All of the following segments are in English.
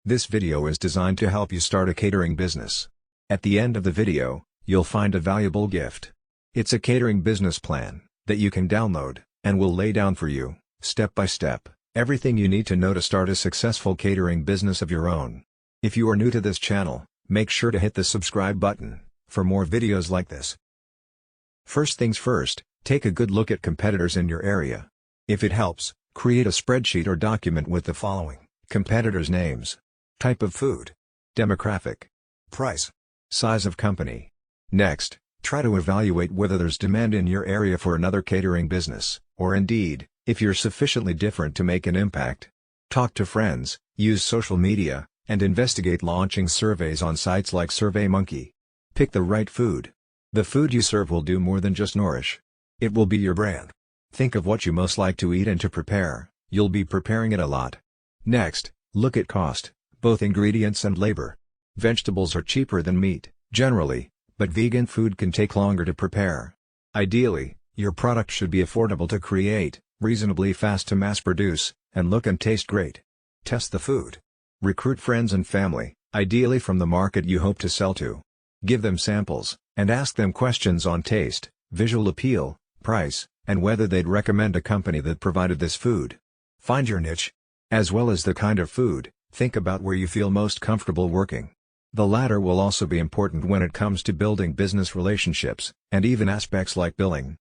This video is designed to help you start a catering business. At the end of the video, you'll find a valuable gift. It's a catering business plan that you can download, and will lay down for you, step by step, everything you need to know to start a successful catering business of your own. If you are new to this channel, make sure to hit the subscribe button for more videos like this. First things first, take a good look at competitors in your area. If it helps, create a spreadsheet or document with the following: competitors' names, type of food, demographic, price, size of company. Next, try to evaluate whether there's demand in your area for another catering business, or indeed, if you're sufficiently different to make an impact. Talk to friends, use social media, and investigate launching surveys on sites like SurveyMonkey. Pick the right food. The food you serve will do more than just nourish. It will be your brand. Think of what you most like to eat and to prepare. You'll be preparing it a lot. Next, look at cost, both ingredients and labor. Vegetables are cheaper than meat, generally, but vegan food can take longer to prepare. Ideally, your product should be affordable to create, reasonably fast to mass produce, and look and taste great. Test the food. Recruit friends and family, ideally from the market you hope to sell to. Give them samples, and ask them questions on taste, visual appeal, price, and whether they'd recommend a company that provided this food. Find your niche. As well as the kind of food, think about where you feel most comfortable working. The latter will also be important when it comes to building business relationships, and even aspects like billing.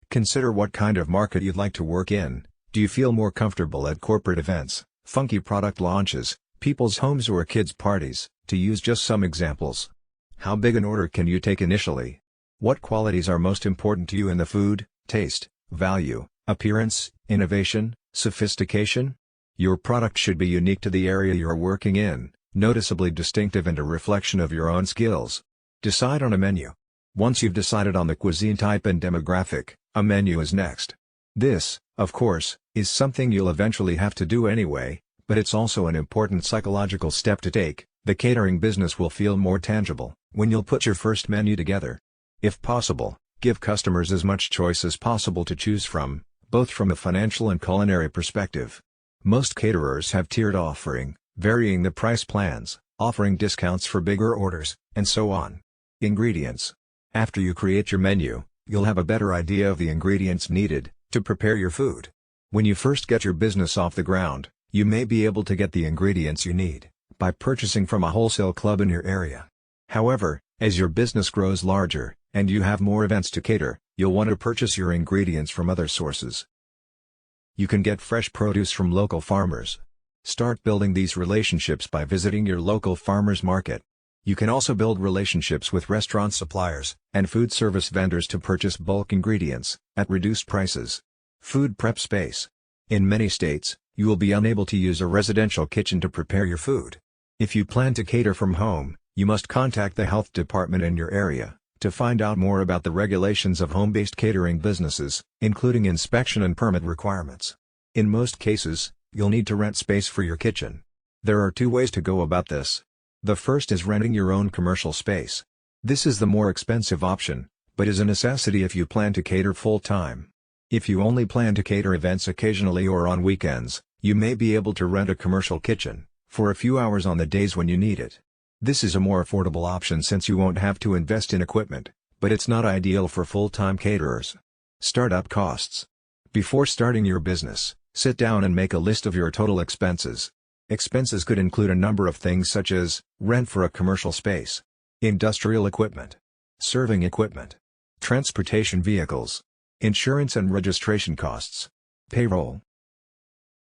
Consider what kind of market you'd like to work in. Do you feel more comfortable at corporate events, funky product launches, people's homes, or kids' parties, to use just some examples? How big an order can you take initially? What qualities are most important to you in the food: taste, value, appearance, innovation, sophistication? Your product should be unique to the area you're working in, noticeably distinctive and a reflection of your own skills. Decide on a menu. Once you've decided on the cuisine type and demographic, a menu is next. This, of course, is something you'll eventually have to do anyway, but it's also an important psychological step to take. The catering business will feel more tangible when you'll put your first menu together. If possible, give customers as much choice as possible to choose from, both from a financial and culinary perspective. Most caterers have tiered offering, varying the price plans, offering discounts for bigger orders, and so on. Ingredients. After you create your menu, you'll have a better idea of the ingredients needed to prepare your food. When you first get your business off the ground, you may be able to get the ingredients you need by purchasing from a wholesale club in your area. However, as your business grows larger, and you have more events to cater, you'll want to purchase your ingredients from other sources. You can get fresh produce from local farmers. Start building these relationships by visiting your local farmers market. You can also build relationships with restaurant suppliers and food service vendors to purchase bulk ingredients at reduced prices. Food prep space. In many states, you will be unable to use a residential kitchen to prepare your food. If you plan to cater from home, you must contact the health department in your area to find out more about the regulations of home-based catering businesses, including inspection and permit requirements. In most cases, you'll need to rent space for your kitchen. There are two ways to go about this. The first is renting your own commercial space. This is the more expensive option, but is a necessity if you plan to cater full-time. If you only plan to cater events occasionally or on weekends, you may be able to rent a commercial kitchen for a few hours on the days when you need it. This is a more affordable option since you won't have to invest in equipment, but it's not ideal for full-time caterers. Startup costs. Before starting your business, sit down and make a list of your total expenses. Expenses could include a number of things such as rent for a commercial space, industrial equipment, serving equipment, transportation vehicles, insurance and registration costs, payroll.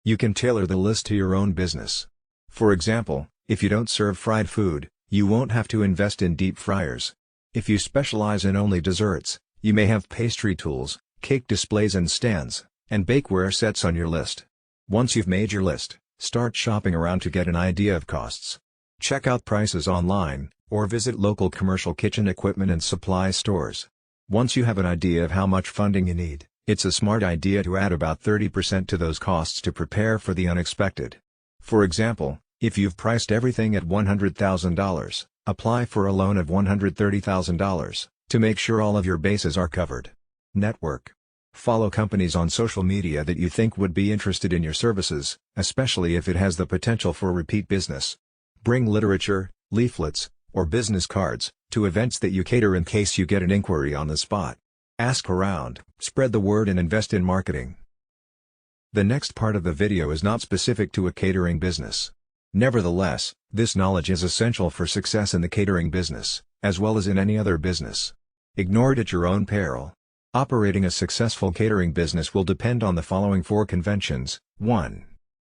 You can tailor the list to your own business. For example, if you don't serve fried food, you won't have to invest in deep fryers. If you specialize in only desserts, you may have pastry tools, cake displays and stands, and bakeware sets on your list. Once you've made your list, start shopping around to get an idea of costs. Check out prices online, or visit local commercial kitchen equipment and supply stores. Once you have an idea of how much funding you need, it's a smart idea to add about 30% to those costs to prepare for the unexpected. For example, if you've priced everything at $100,000, apply for a loan of $130,000 to make sure all of your bases are covered. Network. Follow companies on social media that you think would be interested in your services, especially if it has the potential for repeat business. Bring literature, leaflets, or business cards to events that you cater in case you get an inquiry on the spot. Ask around, spread the word, and invest in marketing. The next part of the video is not specific to a catering business. Nevertheless, this knowledge is essential for success in the catering business, as well as in any other business. Ignore it at your own peril. Operating a successful catering business will depend on the following 4 conventions. 1.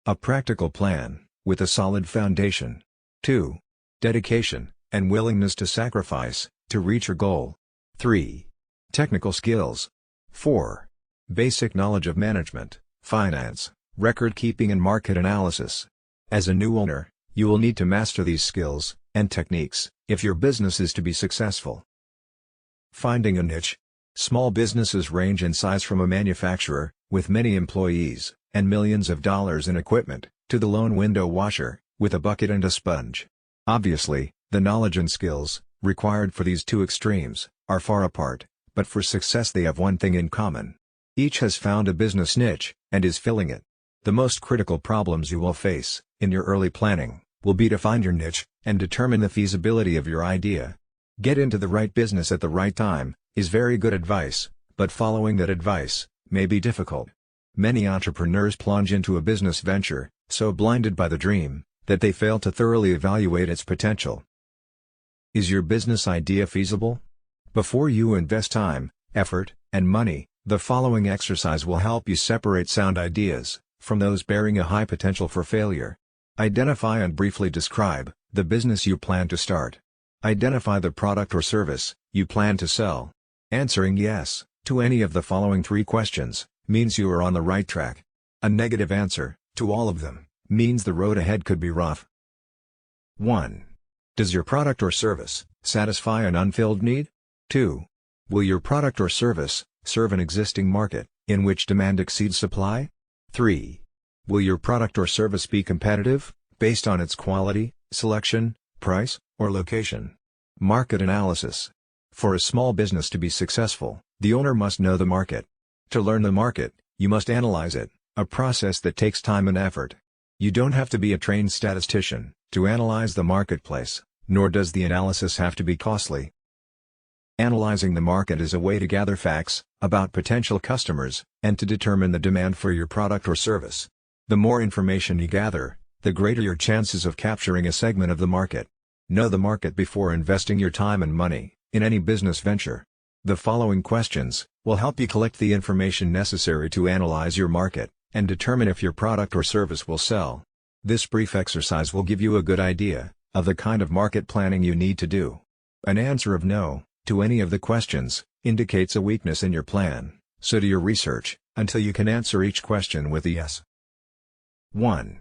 A practical plan, with a solid foundation. 2. Dedication, and willingness to sacrifice, to reach your goal. 3. Technical skills. 4. Basic knowledge of management, finance, record keeping and market analysis. As a new owner, you will need to master these skills and techniques if your business is to be successful. Finding a niche. Small businesses range in size from a manufacturer, with many employees, and millions of dollars in equipment, to the lone window washer, with a bucket and a sponge. Obviously, the knowledge and skills, required for these 2 extremes, are far apart, but for success they have one thing in common. Each has found a business niche, and is filling it. The most critical problems you will face, in your early planning, will be to find your niche, and determine the feasibility of your idea. Get into the right business at the right time, is very good advice, but following that advice may be difficult. Many entrepreneurs plunge into a business venture, so blinded by the dream, that they fail to thoroughly evaluate its potential. Is your business idea feasible? Before you invest time, effort, and money, the following exercise will help you separate sound ideas from those bearing a high potential for failure. Identify and briefly describe the business you plan to start. Identify the product or service you plan to sell. Answering yes to any of the following 3 questions means you are on the right track. A negative answer to all of them means the road ahead could be rough. 1. Does your product or service satisfy an unfilled need? 2. Will your product or service serve an existing market in which demand exceeds supply? 3. Will your product or service be competitive based on its quality, selection, price, or location? Market analysis. For a small business to be successful, the owner must know the market. To learn the market, you must analyze it, a process that takes time and effort. You don't have to be a trained statistician to analyze the marketplace, nor does the analysis have to be costly. Analyzing the market is a way to gather facts about potential customers, and to determine the demand for your product or service. The more information you gather, the greater your chances of capturing a segment of the market. Know the market before investing your time and money in any business venture. The following questions will help you collect the information necessary to analyze your market, and determine if your product or service will sell. This brief exercise will give you a good idea of the kind of market planning you need to do. An answer of no to any of the questions indicates a weakness in your plan, so do your research until you can answer each question with a yes. 1.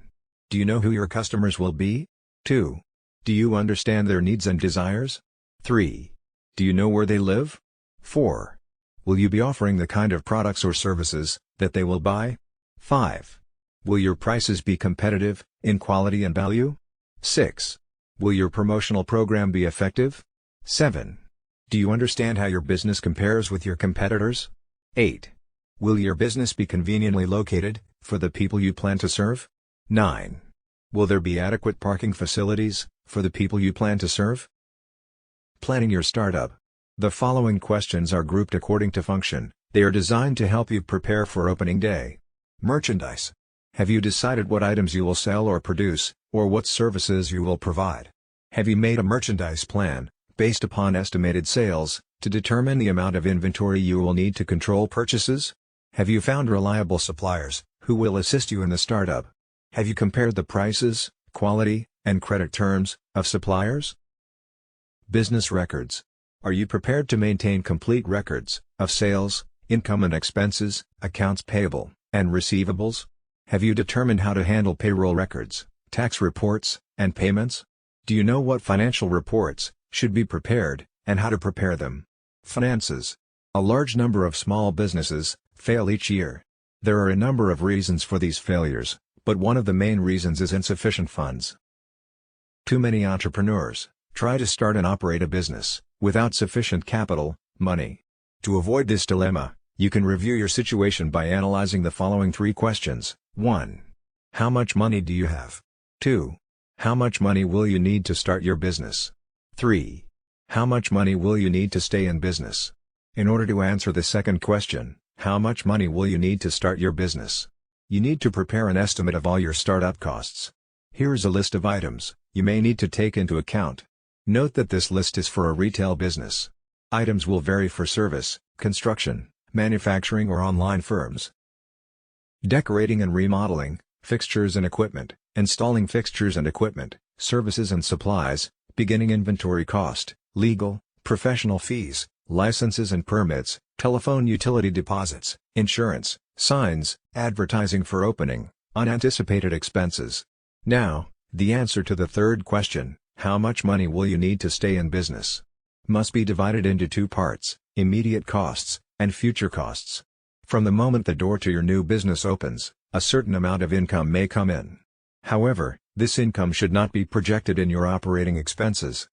Do you know who your customers will be? 2. Do you understand their needs and desires? 3. Do you know where they live? 4. Will you be offering the kind of products or services that they will buy? 5. Will your prices be competitive in quality and value? 6. Will your promotional program be effective? 7. Do you understand how your business compares with your competitors? 8. Will your business be conveniently located for the people you plan to serve? 9. Will there be adequate parking facilities for the people you plan to serve? Planning your startup. The following questions are grouped according to function. They are designed to help you prepare for opening day. Merchandise. Have you decided what items you will sell or produce, or what services you will provide? Have you made a merchandise plan, based upon estimated sales, to determine the amount of inventory you will need to control purchases? Have you found reliable suppliers, who will assist you in the startup? Have you compared the prices, quality, and credit terms of suppliers? Business records. Are you prepared to maintain complete records of sales, income and expenses, accounts payable, and receivables? Have you determined how to handle payroll records, tax reports, and payments? Do you know what financial reports should be prepared, and how to prepare them? Finances. A large number of small businesses fail each year. There are a number of reasons for these failures, but one of the main reasons is insufficient funds. Too many entrepreneurs try to start and operate a business without sufficient capital, money. To avoid this dilemma, You can review your situation by analyzing the following 3 questions. 1. How much money do you have? 2. How much money will you need to start your business? 3. How much money will you need to stay in business? In order to answer the second question, how much money will you need to start your business? You need to prepare an estimate of all your startup costs. Here is a list of items you may need to take into account. Note that this list is for a retail business. Items will vary for service, construction, manufacturing or online firms. Decorating and remodeling, fixtures and equipment, installing fixtures and equipment, services and supplies, beginning inventory cost, legal, professional fees, licenses and permits, telephone utility deposits, insurance, signs, advertising for opening, unanticipated expenses. Now, the answer to the third question, how much money will you need to stay in business? Must be divided into 2 parts, immediate costs, and future costs. From the moment the door to your new business opens, a certain amount of income may come in. However, this income should not be projected in your operating expenses.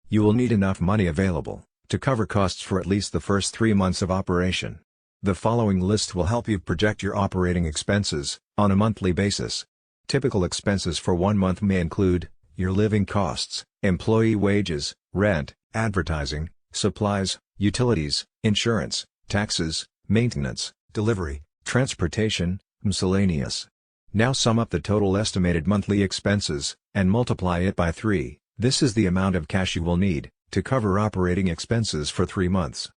You will need enough money available to cover costs for at least the first 3 months of operation. The following list will help you project your operating expenses on a monthly basis. Typical expenses for 1 month may include your living costs, employee wages, rent, advertising, supplies, utilities, insurance, taxes, maintenance, delivery, transportation, miscellaneous. Now sum up the total estimated monthly expenses, and multiply it by 3. This is the amount of cash you will need to cover operating expenses for 3 months.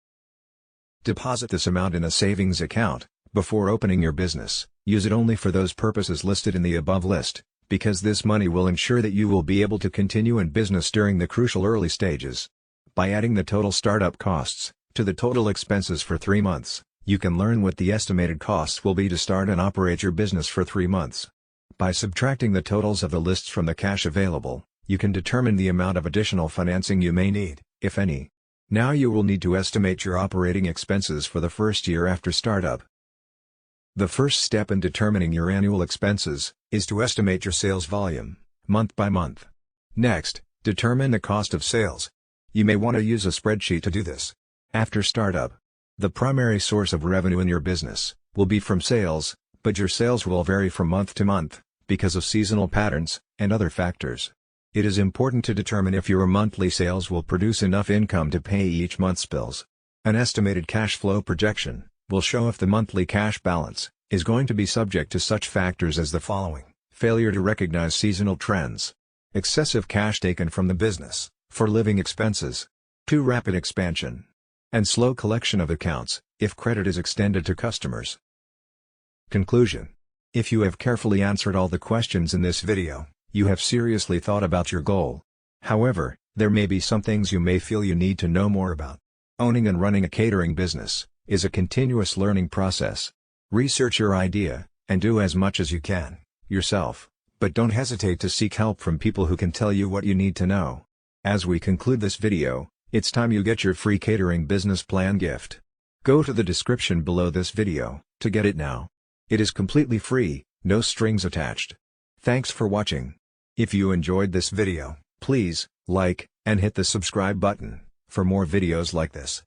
Deposit this amount in a savings account before opening your business. Use it only for those purposes listed in the above list, because this money will ensure that you will be able to continue in business during the crucial early stages. By adding the total startup costs to the total expenses for 3 months, you can learn what the estimated costs will be to start and operate your business for 3 months. By subtracting the totals of the lists from the cash available, you can determine the amount of additional financing you may need, if any. Now you will need to estimate your operating expenses for the first year after startup. The first step in determining your annual expenses is to estimate your sales volume, month by month. Next, determine the cost of sales. You may want to use a spreadsheet to do this. After startup, the primary source of revenue in your business will be from sales, but your sales will vary from month to month because of seasonal patterns and other factors. It is important to determine if your monthly sales will produce enough income to pay each month's bills. An estimated cash flow projection will show if the monthly cash balance is going to be subject to such factors as the following: failure to recognize seasonal trends, excessive cash taken from the business for living expenses, too rapid expansion, and slow collection of accounts if credit is extended to customers. Conclusion: if you have carefully answered all the questions in this video, you have seriously thought about your goal. However, there may be some things you may feel you need to know more about. Owning and running a catering business is a continuous learning process. Research your idea, and do as much as you can yourself, but don't hesitate to seek help from people who can tell you what you need to know. As we conclude this video, it's time you get your free catering business plan gift. Go to the description below this video to get it now. It is completely free, no strings attached. Thanks for watching. If you enjoyed this video, please like and hit the subscribe button for more videos like this.